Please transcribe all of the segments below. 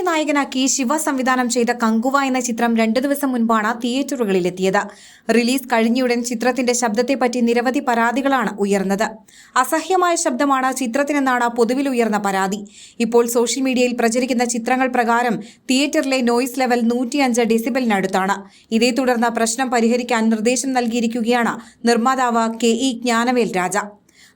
നായകനാക്കി ശിവ സംവിധാനം ചെയ്ത കങ്കുവ എന്ന ചിത്രം 2 ദിവസം മുൻപാണ് തിയേറ്ററുകളിലെത്തിയത്. റിലീസ് കഴിഞ്ഞയുടൻ ചിത്രത്തിന്റെ ശബ്ദത്തെപ്പറ്റി നിരവധി പരാതികളാണ് ഉയർന്നത്. അസഹ്യമായ ശബ്ദമാണ് ചിത്രത്തിനെന്നാണ് പൊതുവിൽ ഉയർന്ന പരാതി. ഇപ്പോൾ സോഷ്യൽ മീഡിയയിൽ പ്രചരിക്കുന്ന ചിത്രങ്ങൾ പ്രകാരം തിയേറ്ററിലെ നോയ്സ് ലെവൽ 105 ഡെസിബലിനടുത്താണ്. ഇതേ തുടർന്ന് പ്രശ്നം പരിഹരിക്കാൻ നിർദ്ദേശം നൽകിയിരിക്കുകയാണ് നിർമ്മാതാവ് KE ജ്ഞാനവേൽ രാജ.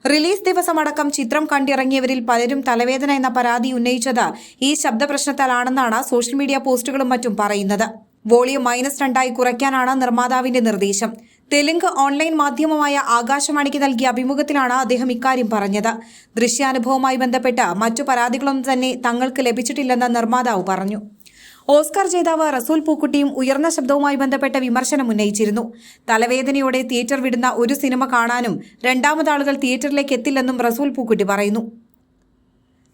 റിലീസ് ദിവസമടക്കം ചിത്രം കണ്ടിറങ്ങിയവരിൽ പലരും തലവേദന എന്ന പരാതി ഉന്നയിച്ചത് ഈ ശബ്ദപ്രശ്നത്താലാണെന്നാണ് സോഷ്യൽ മീഡിയ പോസ്റ്റുകളും മറ്റും പറയുന്നത്. വോളിയം -2 കുറയ്ക്കാനാണ് നിർമ്മാതാവിന്റെ നിർദ്ദേശം. തെലുങ്ക് ഓൺലൈൻ മാധ്യമമായ ആകാശവാണിക്ക് നൽകിയ അഭിമുഖത്തിലാണ് അദ്ദേഹം ഇക്കാര്യം പറഞ്ഞത്. ദൃശ്യാനുഭവവുമായി ബന്ധപ്പെട്ട് മറ്റു പരാതികളൊന്നും തന്നെ തങ്ങൾക്ക് ലഭിച്ചിട്ടില്ലെന്ന് നിർമ്മാതാവ് പറഞ്ഞു. ഓസ്കാർ ജേതാവ് റസൂൽ പൂക്കുട്ടിയും ഉയർന്ന ശബ്ദവുമായി ബന്ധപ്പെട്ട വിമർശനം ഉന്നയിച്ചിരുന്നു. തലവേദനയോടെ തിയേറ്റർ വിടുന്ന ഒരു സിനിമ കാണാനും രണ്ടാമതാളുകൾ തിയേറ്ററിലേക്ക് എത്തില്ലെന്നും റസൂൽ പൂക്കുട്ടി പറയുന്നു.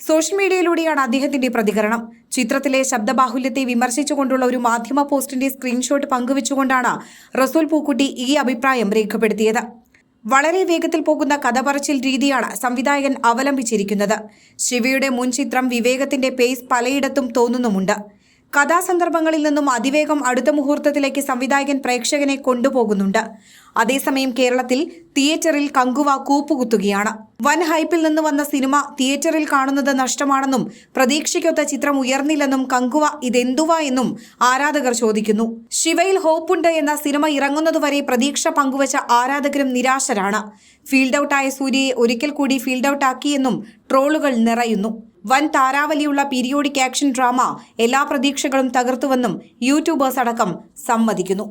സോഷ്യൽ മീഡിയയിലൂടെയാണ് അദ്ദേഹത്തിന്റെ പ്രതികരണം. ചിത്രത്തിലെ ശബ്ദബാഹുല്യത്തെ വിമർശിച്ചുകൊണ്ടുള്ള ഒരു മാധ്യമ പോസ്റ്റിന്റെ സ്ക്രീൻഷോട്ട് പങ്കുവച്ചുകൊണ്ടാണ് റസൂൽ പൂക്കുട്ടി ഈ അഭിപ്രായം രേഖപ്പെടുത്തിയത്. വളരെ വേഗത്തിൽ പോകുന്ന കഥ പറച്ചിൽ രീതിയാണ് സംവിധായകൻ അവലംബിച്ചിരിക്കുന്നത്. ശിവയുടെ മുൻ ചിത്രം വിവേകത്തിന്റെ പേസ് പലയിടത്തും തോന്നുന്നുമുണ്ട്. കഥാസന്ദർഭങ്ങളിൽ നിന്നും അതിവേഗം അടുത്ത മുഹൂർത്തത്തിലേക്ക് സംവിധായകൻ പ്രേക്ഷകനെ കൊണ്ടുപോകുന്നുണ്ട്. അതേസമയം കേരളത്തിൽ തിയേറ്ററിൽ കങ്കുവ കൂപ്പുകുത്തുകയാണ്. വൻ ഹൈപ്പിൽ നിന്ന് വന്ന സിനിമ തിയേറ്ററിൽ കാണുന്നത് നഷ്ടമാണെന്നും പ്രതീക്ഷയ്ക്കൊത്ത ചിത്രം ഉയർന്നില്ലെന്നും കങ്കുവ ഇതെന്തുവാ എന്നും ആരാധകർ ചോദിക്കുന്നു. ശിവയിൽ ഹോപ്പുണ്ട് എന്ന സിനിമ ഇറങ്ങുന്നതുവരെ പ്രതീക്ഷ പങ്കുവച്ച ആരാധകരും നിരാശരാണ്. ഫീൽഡ് ഔട്ടായ സൂര്യയെ ഒരിക്കൽ കൂടി ഫീൽഡ് ഔട്ടാക്കിയെന്നും ട്രോളുകൾ നിറയുന്നു. വൻ താരാവലിയുള്ള പീരിയോഡിക് ആക്ഷൻ ഡ്രാമ എല്ലാ പ്രതീക്ഷകളും തകർത്തുവെന്നും യൂട്യൂബേഴ്സ് അടക്കം സമ്മതിക്കുന്നു.